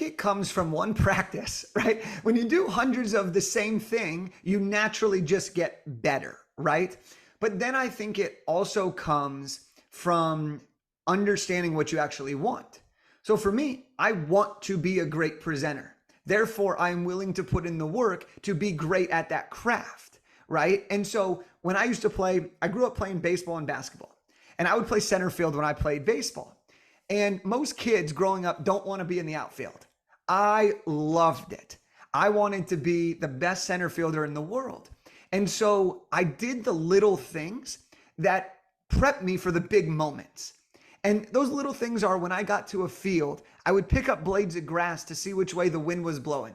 It comes from one practice, right? When you do hundreds of the same thing, you naturally just get better, right? But then I think it also comes from understanding what you actually want. So for me, I want to be a great presenter. Therefore, I'm willing to put in the work to be great at that craft, right? And so when I used to play, I grew up playing baseball and basketball, and I would play center field when I played baseball. And most kids growing up don't want to be in the outfield. I loved it. I wanted to be the best center fielder in the world. And so I did the little things that prepped me for the big moments. And those little things are when I got to a field, I would pick up blades of grass to see which way the wind was blowing.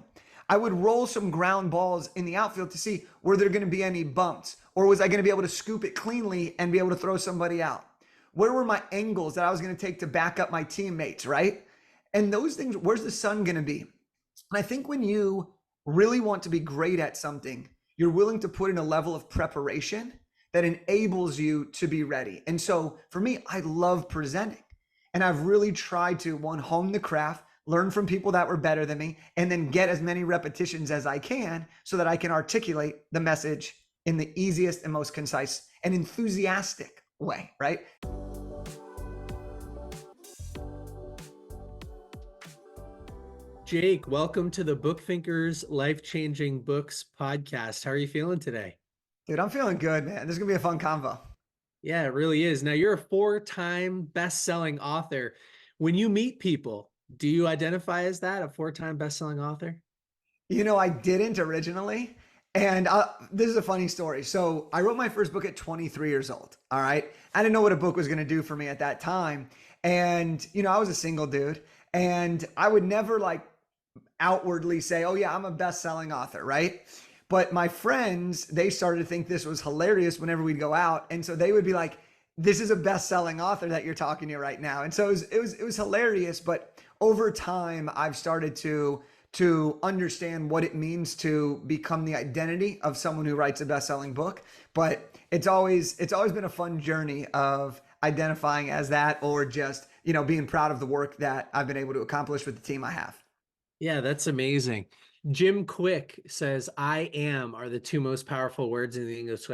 I would roll some ground balls in the outfield to see were there going to be any bumps, or was I going to be able to scoop it cleanly and be able to throw somebody out? Where were my angles that I was going to take to back up my teammates, right? And those things, where's the sun going to be? And I think when you really want to be great at something, you're willing to put in a level of preparation that enables you to be ready. And so for me, I love presenting. And I've really tried to, one, hone the craft, learn from people that were better than me, and then get as many repetitions as I can so that I can articulate the message in the easiest and most concise and enthusiastic way, right? Jake, welcome to the Book Thinkers Life-Changing Books podcast. How are you feeling today? Dude, I'm feeling good, man. This is gonna be a fun convo. Yeah, it really is. Now, you're a four-time best-selling author. When you meet people, do you identify as that, a four-time best-selling author? You know, I didn't originally. And this is a funny story. So I wrote my first book at 23 years old. All right. I didn't know what a book was going to do for me at that time. And, you know, I was a single dude, and I would never like outwardly say, oh yeah, I'm a best-selling author, right? But my friends, they started to think this was hilarious whenever we'd go out. And so they would be like, this is a best-selling author that you're talking to right now. And so it was hilarious. But over time, I've started to understand what it means to become the identity of someone who writes a best-selling book. But it's always been a fun journey of identifying as that, or just, you know, being proud of the work that I've been able to accomplish with the team I have. Yeah, that's amazing. Jim Quick says, I am are the two most powerful words in the English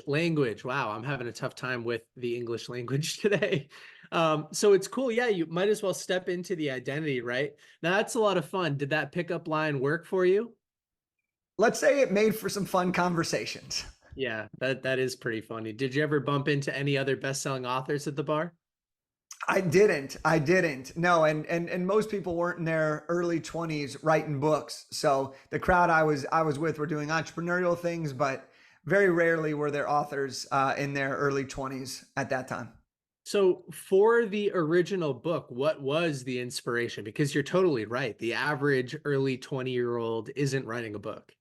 language. Wow, I'm having a tough time with the English language today. So it's cool. Yeah, you might as well step into the identity, right? Now, that's a lot of fun. Did that pickup line work for you? Let's say it made for some fun conversations. Yeah, that is pretty funny. Did you ever bump into any other best-selling authors at the bar? I didn't. No, and most people weren't in their early 20s writing books. So the crowd I was with were doing entrepreneurial things, but very rarely were there authors in their early 20s at that time. So for the original book, what was the inspiration? Because you're totally right. The average early 20-year-old isn't writing a book.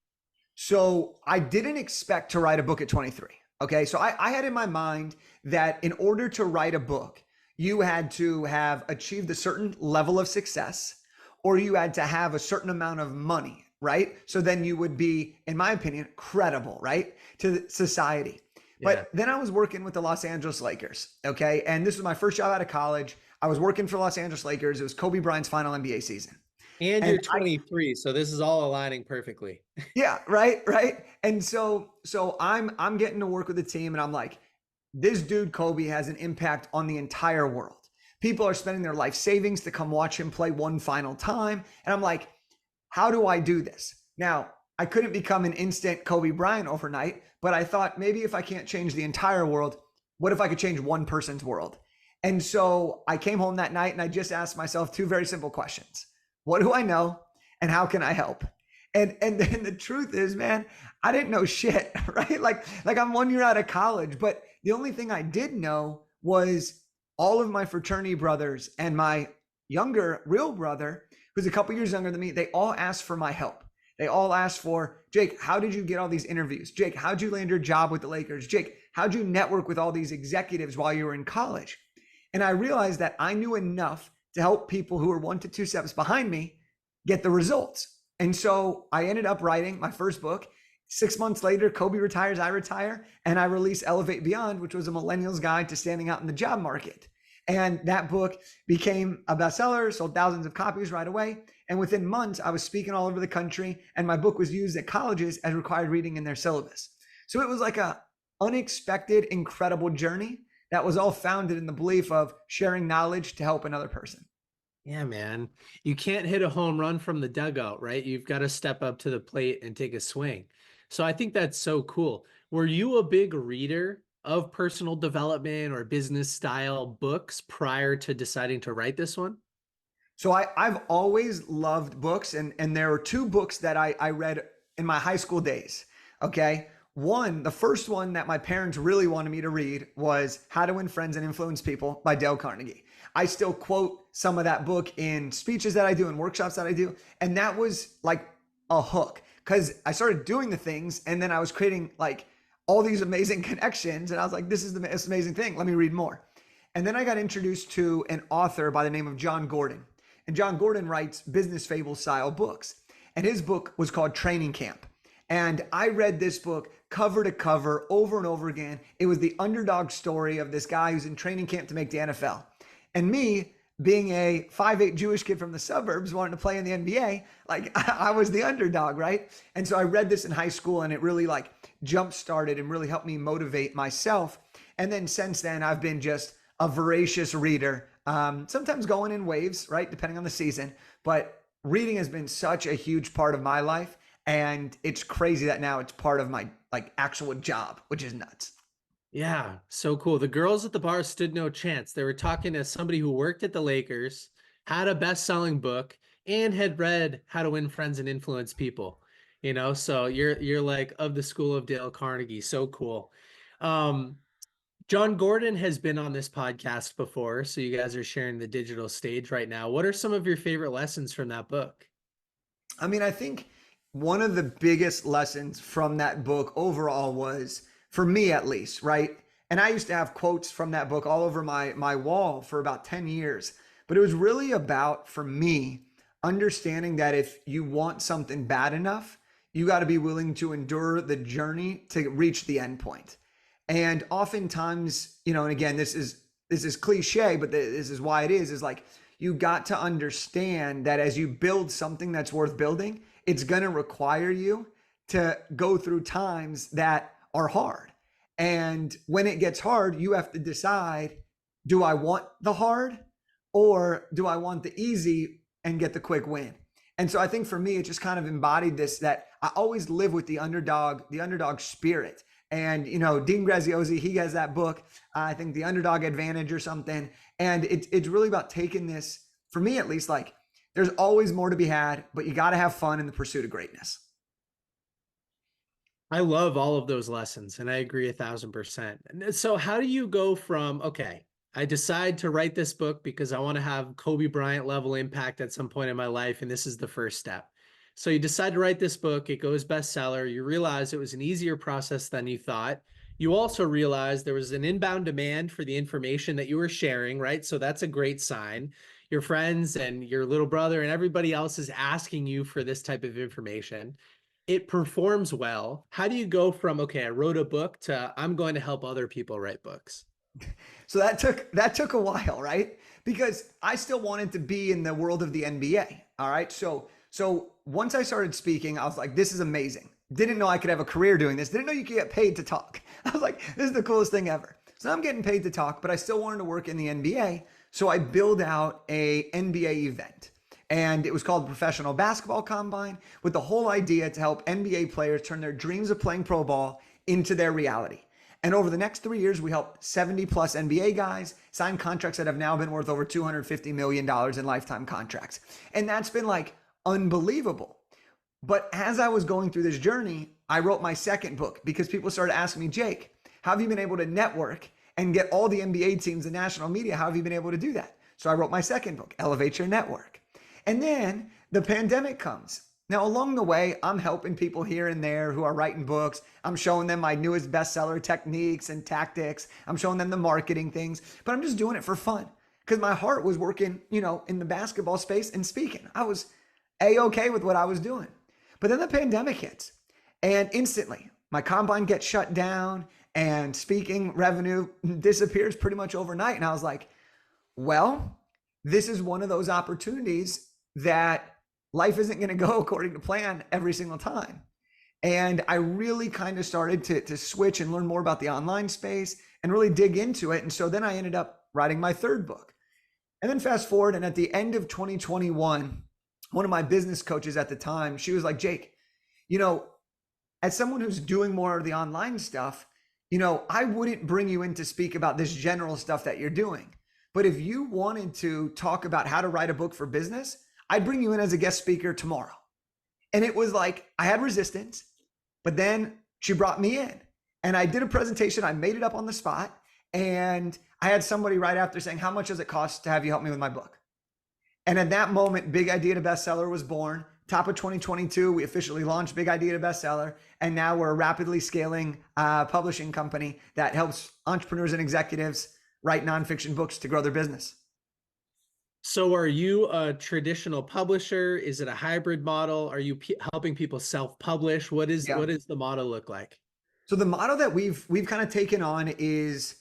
So I didn't expect to write a book at 23. Okay. So I had in my mind that in order to write a book, you had to have achieved a certain level of success, or you had to have a certain amount of money, right? So then you would be, in my opinion, credible, right, to society. Yeah. But then I was working with the Los Angeles Lakers, okay? And this was my first job out of college. I was working for Los Angeles Lakers. It was Kobe Bryant's final NBA season. And you're 23, so this is all aligning perfectly. Yeah, right. And so I'm getting to work with the team, and I'm like, this dude Kobe has an impact on the entire world. People are spending their life savings to come watch him play one final time. And I'm like, how do I do this? Now, I couldn't become an instant Kobe Bryant overnight, but I thought maybe if I can't change the entire world, what if I could change one person's world? And so I came home that night and I just asked myself two very simple questions. What do I know? And how can I help? And then the truth is, man, I didn't know shit, right? Like I'm 1 year out of college, but the only thing I did know was all of my fraternity brothers and my younger real brother, who's a couple years younger than me, they all asked for my help. They all asked for, Jake, how did you get all these interviews? Jake, how'd you land your job with the Lakers? Jake, how'd you network with all these executives while you were in college? And I realized that I knew enough to help people who were 1 to 2 steps behind me get the results. And so I ended up writing my first book. 6 months later, Kobe retires, I retire, and I release Elevate Beyond, which was a millennial's guide to standing out in the job market. And that book became a bestseller, sold thousands of copies right away. And within months, I was speaking all over the country, and my book was used at colleges as required reading in their syllabus. So it was like a unexpected, incredible journey that was all founded in the belief of sharing knowledge to help another person. Yeah, man. You can't hit a home run from the dugout, right? You've got to step up to the plate and take a swing. So I think that's so cool. Were you a big reader of personal development or business style books prior to deciding to write this one? So I've always loved books, and there were two books that I read in my high school days. Okay. One, the first one that my parents really wanted me to read was How to Win Friends and Influence People by Dale Carnegie. I still quote some of that book in speeches that I do and workshops that I do. And that was like a hook because I started doing the things and then I was creating like all these amazing connections. And I was like, this is the most amazing thing. Let me read more. And then I got introduced to an author by the name of John Gordon. And John Gordon writes business fable style books. And his book was called Training Camp. And I read this book cover to cover over and over again. It was the underdog story of this guy who's in training camp to make the NFL. And me, being a 5'8" Jewish kid from the suburbs wanting to play in the NBA, like I was the underdog, right? And so I read this in high school and it really like jump started and really helped me motivate myself. And then since then, I've been just a voracious reader, sometimes going in waves, right? Depending on the season. But reading has been such a huge part of my life. And it's crazy that now it's part of my like actual job, which is nuts. Yeah, so cool. The girls at the bar stood no chance. They were talking to somebody who worked at the Lakers, had a best-selling book, and had read How to Win Friends and Influence People. So you're like of the school of Dale Carnegie. So cool. Um, John Gordon has been on this podcast before, so you guys are sharing the digital stage right now. What are some of your favorite lessons from that book? I mean, I think one of the biggest lessons from that book overall was, for me at least, right? And I used to have quotes from that book all over my wall for about 10 years. But it was really about, for me, understanding that if you want something bad enough, you got to be willing to endure the journey to reach the end point. And oftentimes, and again, this is cliche, but this is why it is like you got to understand that as you build something that's worth building, it's going to require you to go through times that are hard. And when it gets hard, you have to decide, do I want the hard or do I want the easy and get the quick win? And so I think for me, it just kind of embodied this, that I always live with the underdog spirit. And, Dean Graziosi, he has that book, I think The Underdog Advantage or something. And it's really about taking this, for me at least, like there's always more to be had, but you got to have fun in the pursuit of greatness. I love all of those lessons, and I agree 1,000%. And so how do you go from, okay, I decide to write this book because I want to have Kobe Bryant level impact at some point in my life, and this is the first step. So you decide to write this book, it goes bestseller, you realize it was an easier process than you thought. You also realize there was an inbound demand for the information that you were sharing, right? So that's a great sign. Your friends and your little brother and everybody else is asking you for this type of information. It performs well. How do you go from, okay, I wrote a book to I'm going to help other people write books? So that took a while, right? Because I still wanted to be in the world of the NBA. All right. So once I started speaking, I was like, this is amazing. Didn't know I could have a career doing this. Didn't know you could get paid to talk. I was like, this is the coolest thing ever. So I'm getting paid to talk, but I still wanted to work in the NBA. So I built out a NBA event. And it was called Professional Basketball Combine, with the whole idea to help NBA players turn their dreams of playing pro ball into their reality. And over the next 3 years, we helped 70 plus NBA guys sign contracts that have now been worth over $250 million in lifetime contracts. And that's been like unbelievable. But as I was going through this journey, I wrote my second book because people started asking me, Jake, how have you been able to network and get all the NBA teams and national media? How have you been able to do that? So I wrote my second book, Elevate Your Network. And then the pandemic comes. Now, along the way, I'm helping people here and there who are writing books. I'm showing them my newest bestseller techniques and tactics. I'm showing them the marketing things, but I'm just doing it for fun because my heart was working, in the basketball space and speaking. I was A-okay with what I was doing. But then the pandemic hits and instantly my combine gets shut down and speaking revenue disappears pretty much overnight. And I was like, Well, this is one of those opportunities that life isn't going to go according to plan every single time. And I really kind of started to switch and learn more about the online space and really dig into it. And so then I ended up writing my third book. And then fast forward, and at the end of 2021, one of my business coaches at the time, she was like, Jake, you know, as someone who's doing more of the online stuff, I wouldn't bring you in to speak about this general stuff that you're doing. But if you wanted to talk about how to write a book for business, I'd bring you in as a guest speaker tomorrow. And it was like, I had resistance, but then she brought me in and I did a presentation. I made it up on the spot. And I had somebody right after saying, how much does it cost to have you help me with my book? And at that moment, Big Idea to Bestseller was born. Top of 2022, we officially launched Big Idea to Bestseller. And now we're a rapidly scaling publishing company that helps entrepreneurs and executives write nonfiction books to grow their business. So are you a traditional publisher? Is it a hybrid model? Are you helping people self-publish? What does the model look like? So the model that we've kind of taken on is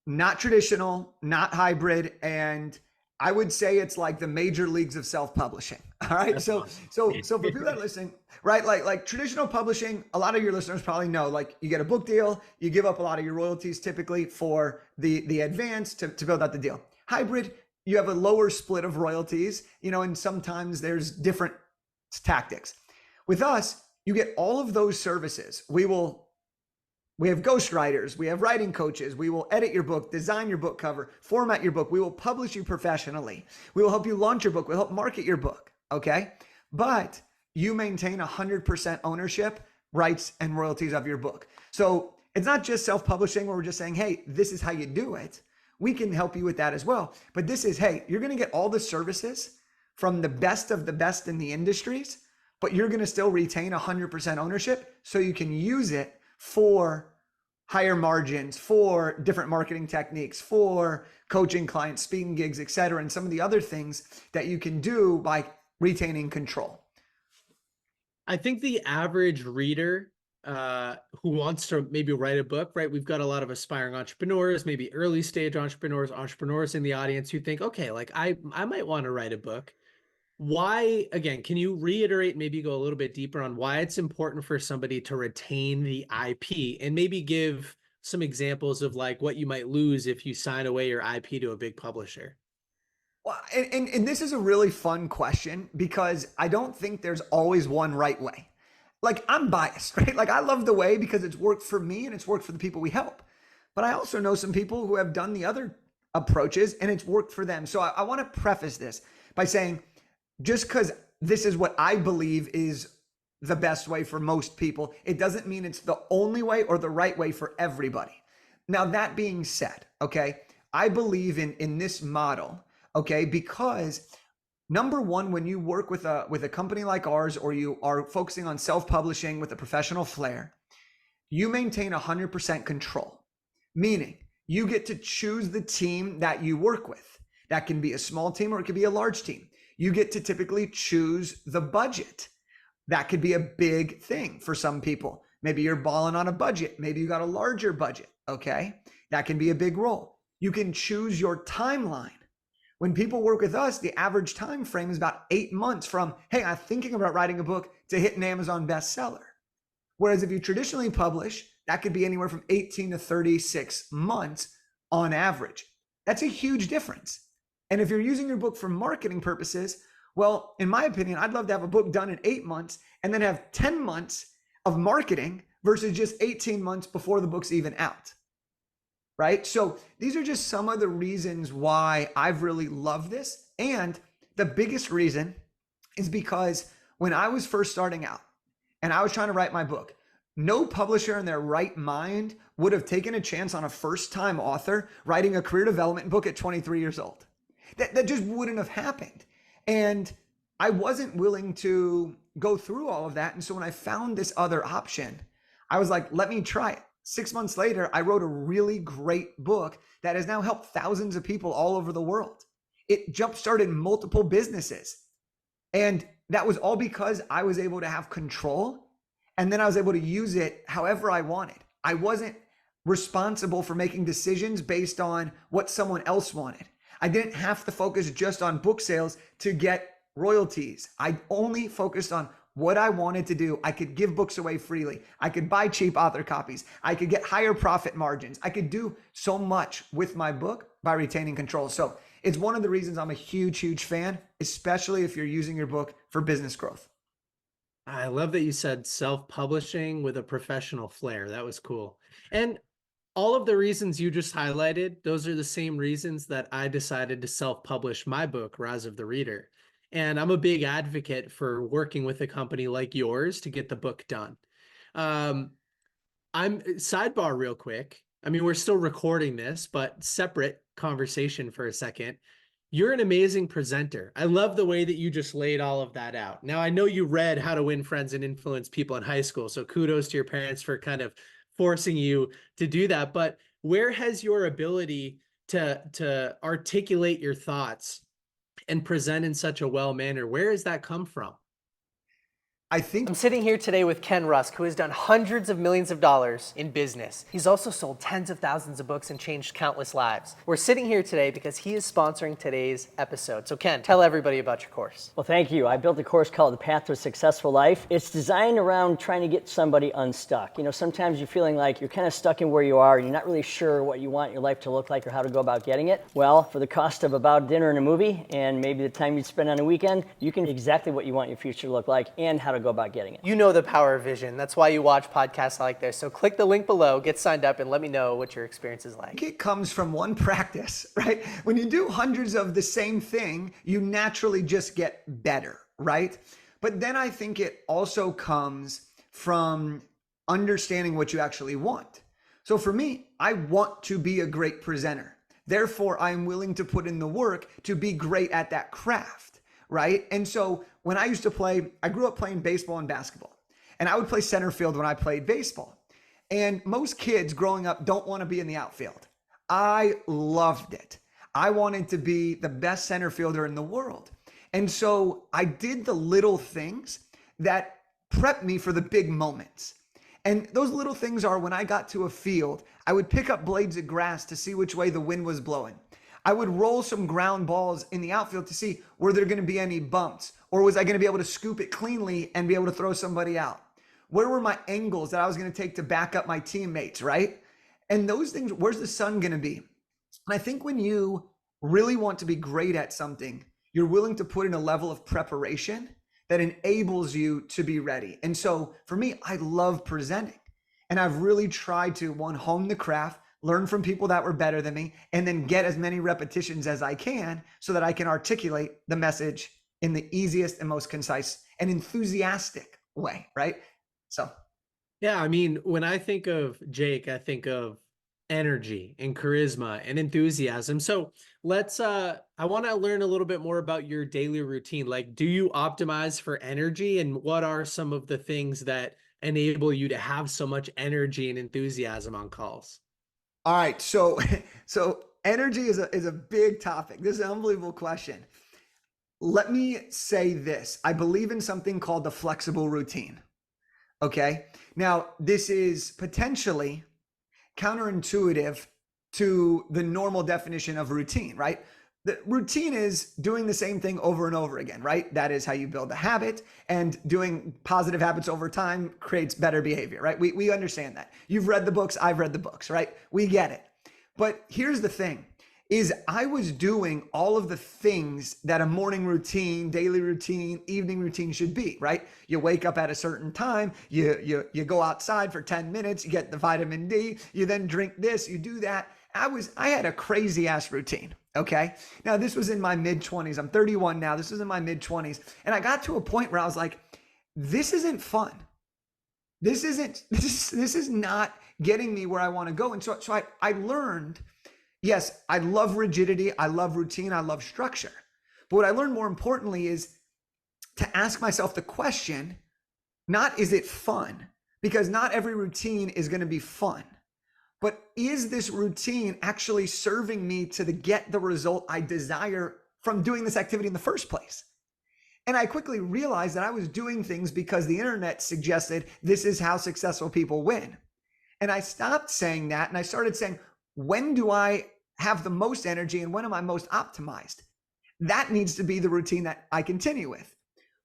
not traditional, not hybrid, and I would say it's like the major leagues of self-publishing. All right. That's So awesome. for people that are listening, right? Like traditional publishing, a lot of your listeners probably know, like you get a book deal, you give up a lot of your royalties typically for the advance to build out the deal. Hybrid, you have a lower split of royalties, and sometimes there's different tactics. With us, you get all of those services. We have ghostwriters, we have writing coaches, we will edit your book, design your book cover, format your book, we will publish you professionally, we will help you launch your book, we'll help market your book, okay? But you maintain 100% ownership, rights, and royalties of your book. So it's not just self-publishing where we're just saying, hey, this is how you do it. We can help you with that as well. But this is, hey, you're gonna get all the services from the best of the best in the industries, but you're gonna still retain 100% ownership so you can use it for higher margins, for different marketing techniques, for coaching clients, speaking gigs, et cetera, and some of the other things that you can do by retaining control. I think the average reader who wants to maybe write a book, right? We've got a lot of aspiring entrepreneurs, maybe early stage entrepreneurs in the audience who think, okay, like I might want to write a book. Why, again, can you reiterate, maybe go a little bit deeper on why it's important for somebody to retain the IP and maybe give some examples of like what you might lose if you sign away your IP to a big publisher? Well, and this is a really fun question because I don't think there's always one right way. Like I'm biased, right? Like I love the way because it's worked for me and it's worked for the people we help. But I also know some people who have done the other approaches and it's worked for them. So I want to preface this by saying, just because this is what I believe is the best way for most people, it doesn't mean it's the only way or the right way for everybody. Now, that being said, okay, I believe in this model, okay, because number one, when you work with a company like ours, or you are focusing on self-publishing with a professional flair, you maintain 100% control, meaning you get to choose the team that you work with. That can be a small team or it could be a large team. You get to typically choose the budget. That could be a big thing for some people. Maybe you're balling on a budget. Maybe you got a larger budget, okay? That can be a big role. You can choose your timeline. When people work with us, the average time frame is about 8 months from, hey, I'm thinking about writing a book to hit an Amazon bestseller. Whereas if you traditionally publish, that could be anywhere from 18 to 36 months on average. That's a huge difference. And if you're using your book for marketing purposes, well, in my opinion, I'd love to have a book done in 8 months and then have 10 months of marketing versus just 18 months before the book's even out. Right? So these are just some of the reasons why I've really loved this. And the biggest reason is because when I was first starting out and I was trying to write my book, no publisher in their right mind would have taken a chance on a first-time author writing a career development book at 23 years old. That just wouldn't have happened. And I wasn't willing to go through all of that. And so when I found this other option, I was like, let me try it. 6 months later, I wrote a really great book that has now helped thousands of people all over the world. It jump-started multiple businesses. And that was all because I was able to have control. And then I was able to use it however I wanted. I wasn't responsible for making decisions based on what someone else wanted. I didn't have to focus just on book sales to get royalties. I only focused on what I wanted to do. I could give books away freely. I could buy cheap author copies. I could get higher profit margins. I could do so much with my book by retaining control. So it's one of the reasons I'm a huge, huge fan, especially if you're using your book for business growth. I love that you said self-publishing with a professional flair. That was cool. And all of the reasons you just highlighted, those are the same reasons that I decided to self-publish my book, Rise of the Reader. And I'm a big advocate for working with a company like yours to get the book done. Um, I'm sidebar real quick. I mean, we're still recording this, but separate conversation for a second. You're an amazing presenter. I love the way that you just laid all of that out. Now, I know you read How to Win Friends and Influence People in high school, so kudos to your parents for kind of forcing you to do that. But where has your ability to articulate your thoughts and present in such a well manner, where has that come from? I think I'm sitting here today with Ken Rusk, who has done hundreds of millions of dollars in business. He's also sold tens of thousands of books and changed countless lives. We're sitting here today because he is sponsoring today's episode. So Ken, tell everybody about your course. Well, thank you. I built a course called The Path to a Successful Life. It's designed around trying to get somebody unstuck. You know, sometimes you're feeling like you're kind of stuck in where you are and you're not really sure what you want your life to look like or how to go about getting it. Well, for the cost of about dinner and a movie and maybe the time you spend on a weekend, you can exactly what you want your future to look like and how to go about getting it. You know the power of vision. That's why you watch podcasts like this. So click the link below, get signed up, and let me know what your experience is like. it comes from one practice, right? When you do hundreds of the same thing, you naturally just get better, right? But then I think it also comes from understanding what you actually want. So for me, I want to be a great presenter. Therefore, I'm willing to put in the work to be great at that craft, right? And so when I used to play, I grew up playing baseball and basketball, and I would play center field when I played baseball. And most kids growing up don't want to be in the outfield. I loved it. I wanted to be the best center fielder in the world. And so I did the little things that prepped me for the big moments. And those little things are when I got to a field, I would pick up blades of grass to see which way the wind was blowing. I would roll some ground balls in the outfield to see were there going to be any bumps, or was I going to be able to scoop it cleanly and be able to throw somebody out? Where were my angles that I was going to take to back up my teammates, right? And those things, where's the sun going to be? And I think when you really want to be great at something, you're willing to put in a level of preparation that enables you to be ready. And so for me, I love presenting. And I've really tried to, one, hone the craft, learn from people that were better than me, and then get as many repetitions as I can so that I can articulate the message in the easiest and most concise and enthusiastic way, right? So. Yeah, I mean, when I think of Jake, I think of energy and charisma and enthusiasm. So I want to learn a little bit more about your daily routine. Like, do you optimize for energy, and what are some of the things that enable you to have so much energy and enthusiasm on calls? All right. So energy is a big topic. This is an unbelievable question. Let me say this. I believe in something called the flexible routine. Okay. Now, this is potentially counterintuitive to the normal definition of routine, right? The routine is doing the same thing over and over again, right? That is how you build a habit, and doing positive habits over time creates better behavior, right? We understand that. You've read the books, I've read the books, right? We get it. But here's the thing, is I was doing all of the things that a morning routine, daily routine, evening routine should be, right? You wake up at a certain time, you go outside for 10 minutes, you get the vitamin D, you then drink this, you do that. I had a crazy ass routine. Okay. Now this was in my mid 20s. I'm 31 now. This was in my mid 20s. And I got to a point where I was like, this isn't fun. This is not getting me where I want to go. And so I learned, yes, I love rigidity. I love routine. I love structure. But what I learned more importantly is to ask myself the question, not is it fun? Because not every routine is going to be fun. But is this routine actually serving me to get the result I desire from doing this activity in the first place? And I quickly realized that I was doing things because the internet suggested this is how successful people win. And I stopped saying that, and I started saying, when do I have the most energy and when am I most optimized? That needs to be the routine that I continue with.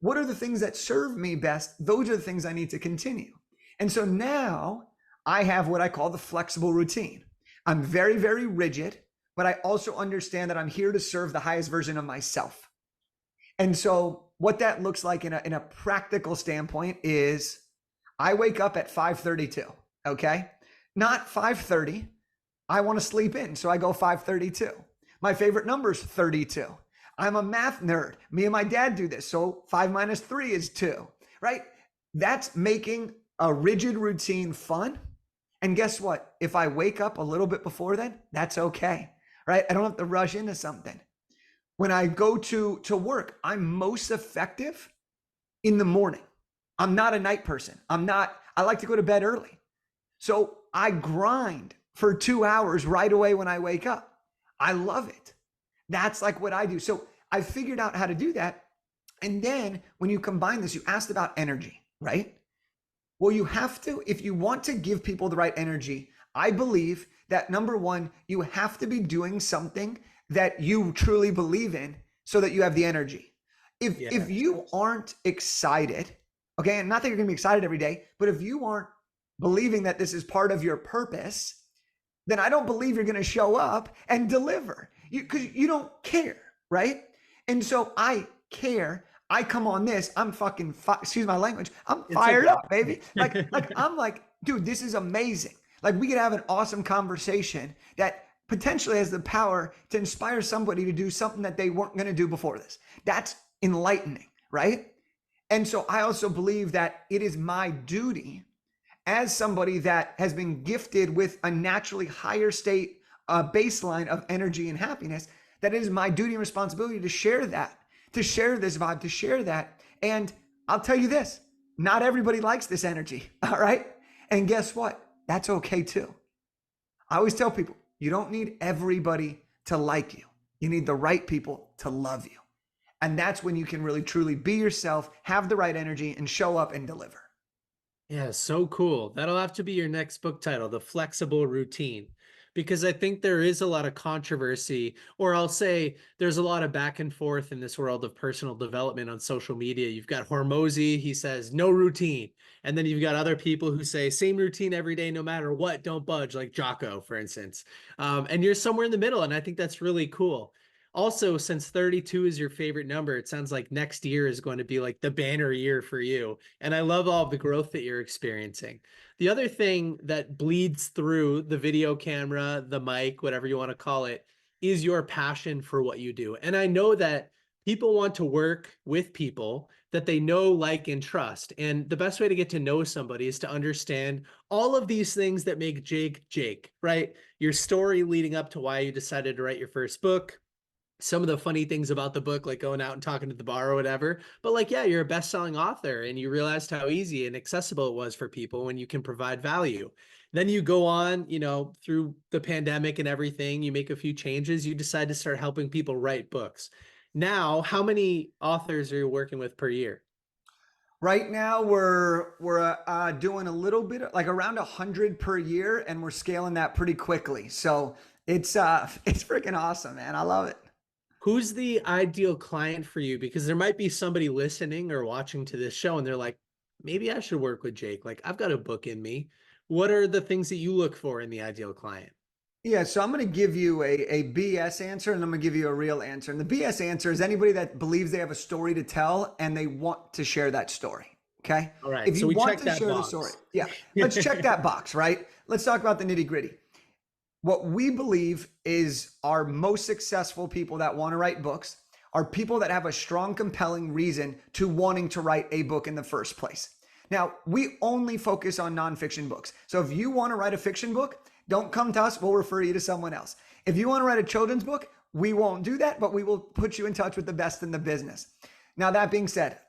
What are the things that serve me best? Those are the things I need to continue. And so now I have what I call the flexible routine. I'm very, very rigid, but I also understand that I'm here to serve the highest version of myself. And so what that looks like in a practical standpoint is I wake up at 5:32, okay? Not 5:30. I want to sleep in, so I go 5:32. My favorite number is 32. I'm a math nerd. Me and my dad do this. So 5 minus 3 is 2, right? That's making a rigid routine fun. And guess what? If I wake up a little bit before then, that's okay, right? I don't have to rush into something. When I go to work, I'm most effective in the morning. I'm not a night person. I like to go to bed early. So I grind for 2 hours right away when I wake up. I love it. That's like what I do. So I figured out how to do that. And then when you combine this, you asked about energy, right? Well, you have to, if you want to give people the right energy, I believe that number one, you have to be doing something that you truly believe in so that you have the energy. If you aren't excited, okay, and not that you're gonna be excited every day, but if you aren't believing that this is part of your purpose, then I don't believe you're gonna show up and deliver because you don't care, right? And so I care. I come on this, I'm fucking, excuse my language, I'm fired up, baby. Like I'm like, dude, this is amazing. Like we could have an awesome conversation that potentially has the power to inspire somebody to do something that they weren't going to do before this. That's enlightening, right? And so I also believe that it is my duty as somebody that has been gifted with a naturally higher state baseline of energy and happiness, that it is my duty and responsibility to share that, to share this vibe, to share that. And I'll tell you this, not everybody likes this energy, all right? And guess what? That's okay too. I always tell people, you don't need everybody to like you. You need the right people to love you. And that's when you can really truly be yourself, have the right energy, and show up and deliver. Yeah, so cool. That'll have to be your next book title, The Flexible Routine, because I think there is a lot of controversy, or I'll say there's a lot of back and forth in this world of personal development on social media. You've got Hormozy, he says, no routine. And then you've got other people who say, same routine every day, no matter what, don't budge, like Jocko, for instance. And you're somewhere in the middle, and I think that's really cool. Also, since 32 is your favorite number, it sounds like next year is going to be like the banner year for you. And I love all of the growth that you're experiencing. The other thing that bleeds through the video camera, the mic, whatever you want to call it, is your passion for what you do. And I know that people want to work with people that they know, like, and trust. And the best way to get to know somebody is to understand all of these things that make Jake, Jake, right? Your story leading up to why you decided to write your first book, some of the funny things about the book, like going out and talking to the bar or whatever. But like, yeah, you're a best-selling author and you realized how easy and accessible it was for people when you can provide value. Then you go on, through the pandemic and everything, you make a few changes, you decide to start helping people write books. Now, how many authors are you working with per year? Right now, we're doing a little bit like around 100 per year, and we're scaling that pretty quickly. So it's freaking awesome, man. I love it. Who's the ideal client for you? Because there might be somebody listening or watching to this show and they're like, maybe I should work with Jake. Like, I've got a book in me. What are the things that you look for in the ideal client? Yeah, so I'm going to give you a BS answer and I'm going to give you a real answer. And the BS answer is anybody that believes they have a story to tell and they want to share that story. Okay. All right. If you so we want check to that share box. the story, yeah, let's check that box, right? Let's talk about the nitty gritty. What we believe is our most successful people that want to write books are people that have a strong, compelling reason to wanting to write a book in the first place. Now, we only focus on nonfiction books. So if you want to write a fiction book, don't come to us. We'll refer you to someone else. If you want to write a children's book, we won't do that, but we will put you in touch with the best in the business. Now, that being said,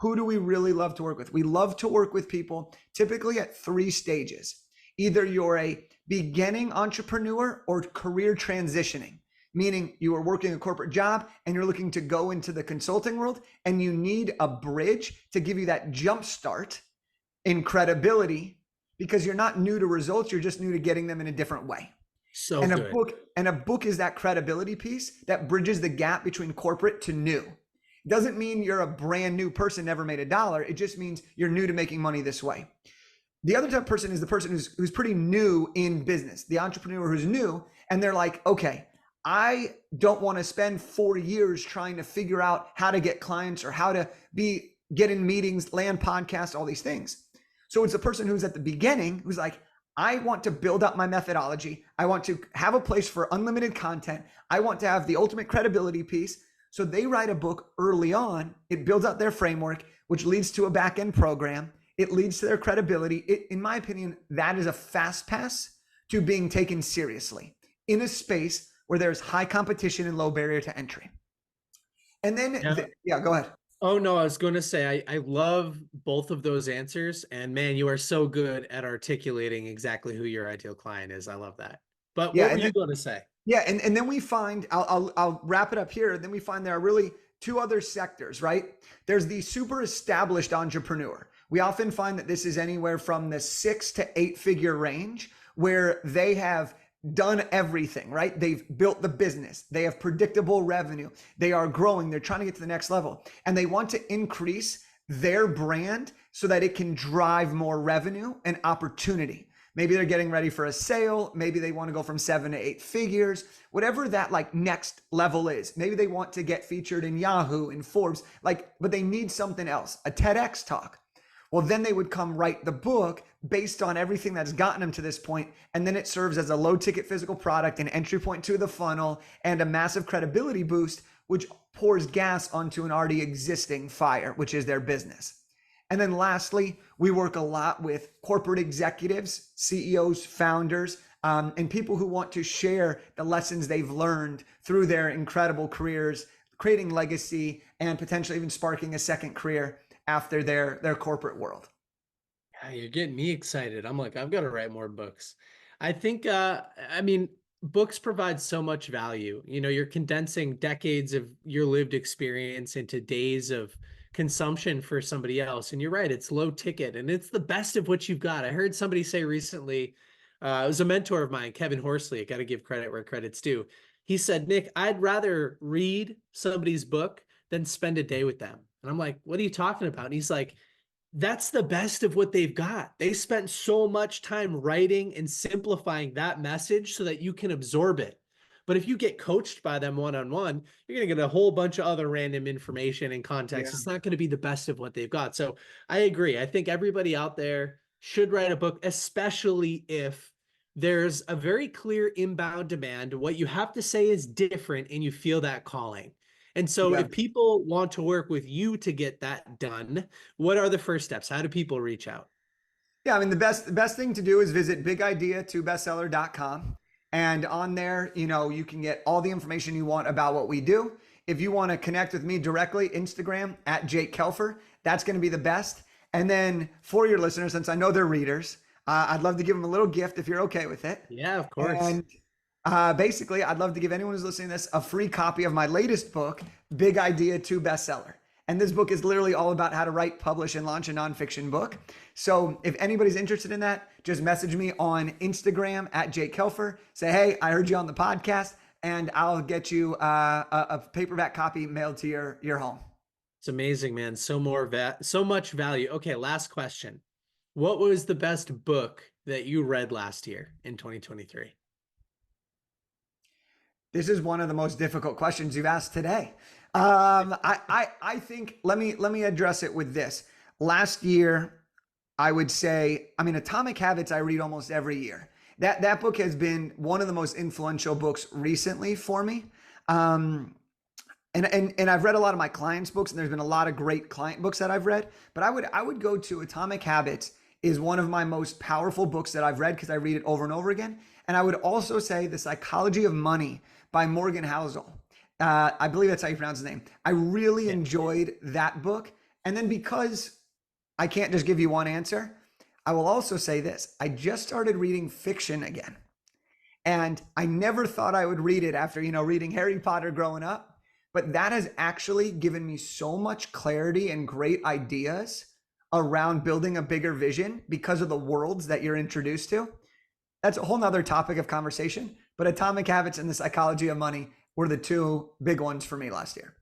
who do we really love to work with? We love to work with people typically at 3 stages. Either you're a beginning entrepreneur or career transitioning, meaning you are working a corporate job and you're looking to go into the consulting world and you need a bridge to give you that jump start in credibility because you're not new to results, you're just new to getting them in a different way. So And good. a book is that credibility piece that bridges the gap between corporate to new. It doesn't mean you're a brand new person, never made a dollar. It just means you're new to making money this way. The other type of person is the person who's pretty new in business, the entrepreneur who's new, and they're like, okay, I don't want to spend 4 years trying to figure out how to get clients or how to get in meetings, land podcasts, all these things. So it's a person who's at the beginning who's like, I want to build up my methodology. I want to have a place for unlimited content. I want to have the ultimate credibility piece. So they write a book early on. It builds out their framework, which leads to a back-end program. It leads to their credibility. In my opinion, that is a fast pass to being taken seriously in a space where there's high competition and low barrier to entry. And then, yeah, go ahead. Oh, no, I was going to say, I love both of those answers. And man, you are so good at articulating exactly who your ideal client is. I love that. But Yeah, what were you going to say? Yeah, and then we find, I'll wrap it up here. Then we find there are really two other sectors, right? There's the super established entrepreneur. We often find that this is anywhere from the 6 to 8 figure range where they have done everything, right? They've built the business. They have predictable revenue. They are growing. They're trying to get to the next level. And they want to increase their brand so that it can drive more revenue and opportunity. Maybe they're getting ready for a sale. Maybe they want to go from 7 to 8 figures, whatever that like next level is. Maybe they want to get featured in Yahoo and Forbes, but they need something else, a TEDx talk. Well, then they would come write the book based on everything that's gotten them to this point. And then it serves as a low ticket physical product, an entry point to the funnel, and a massive credibility boost, which pours gas onto an already existing fire, which is their business. And then lastly, we work a lot with corporate executives, CEOs, founders, and people who want to share the lessons they've learned through their incredible careers, creating legacy and potentially even sparking a second career after their corporate world. Yeah, you're getting me excited. I'm like, I've got to write more books. I think, books provide so much value. You know, you're condensing decades of your lived experience into days of consumption for somebody else. And you're right, it's low ticket and it's the best of what you've got. I heard somebody say recently, it was a mentor of mine, Kevin Horsley. I got to give credit where credit's due. He said, Nick, I'd rather read somebody's book than spend a day with them. And I'm like, what are you talking about? And he's like, that's the best of what they've got. They spent so much time writing and simplifying that message so that you can absorb it. But if you get coached by them one-on-one, you're going to get a whole bunch of other random information and context. Yeah. It's not going to be the best of what they've got. So I agree. I think everybody out there should write a book, especially if there's a very clear inbound demand. What you have to say is different and you feel that calling. And so if people want to work with you to get that done, what are the first steps? How do people reach out? Yeah, I mean, the best thing to do is visit bigidea2bestseller.com. And on there, you can get all the information you want about what we do. If you want to connect with me directly, Instagram at Jake Kelfer, that's going to be the best. And then for your listeners, since I know they're readers, I'd love to give them a little gift if you're okay with it. Yeah, of course. And basically, I'd love to give anyone who's listening to this a free copy of my latest book, Big Idea to Bestseller. And this book is literally all about how to write, publish, and launch a nonfiction book. So if anybody's interested in that, just message me on Instagram at Jake Kelfer. Say, hey, I heard you on the podcast, and I'll get you a paperback copy mailed to your home. It's amazing, man. So much value. Okay, last question. What was the best book that you read last year in 2023? This is one of the most difficult questions you've asked today. I think let me address it with this. Last year, I would say, Atomic Habits I read almost every year. That book has been one of the most influential books recently for me. And I've read a lot of my clients' books, and there's been a lot of great client books that I've read. But I would go to Atomic Habits is one of my most powerful books that I've read because I read it over and over again. And I would also say The Psychology of Money by Morgan Housel. I believe that's how you pronounce his name. I really enjoyed that book. And then because I can't just give you one answer, I will also say this. I just started reading fiction again. And I never thought I would read it after, reading Harry Potter growing up. But that has actually given me so much clarity and great ideas around building a bigger vision because of the worlds that you're introduced to. That's a whole nother topic of conversation. But Atomic Habits and The Psychology of Money were the two big ones for me last year.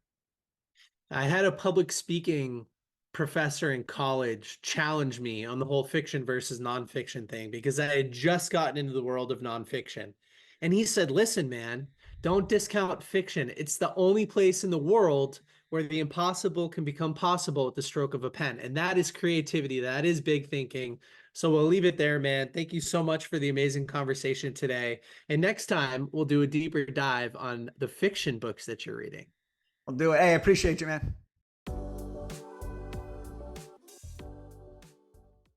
I had a public speaking professor in college challenge me on the whole fiction versus nonfiction thing because I had just gotten into the world of nonfiction. And he said, listen, man, don't discount fiction. It's the only place in the world where the impossible can become possible at the stroke of a pen. And that is creativity. That is big thinking. So we'll leave it there, man. Thank you so much for the amazing conversation today. And next time we'll do a deeper dive on the fiction books that you're reading. I'll do it. Hey, I appreciate you, man.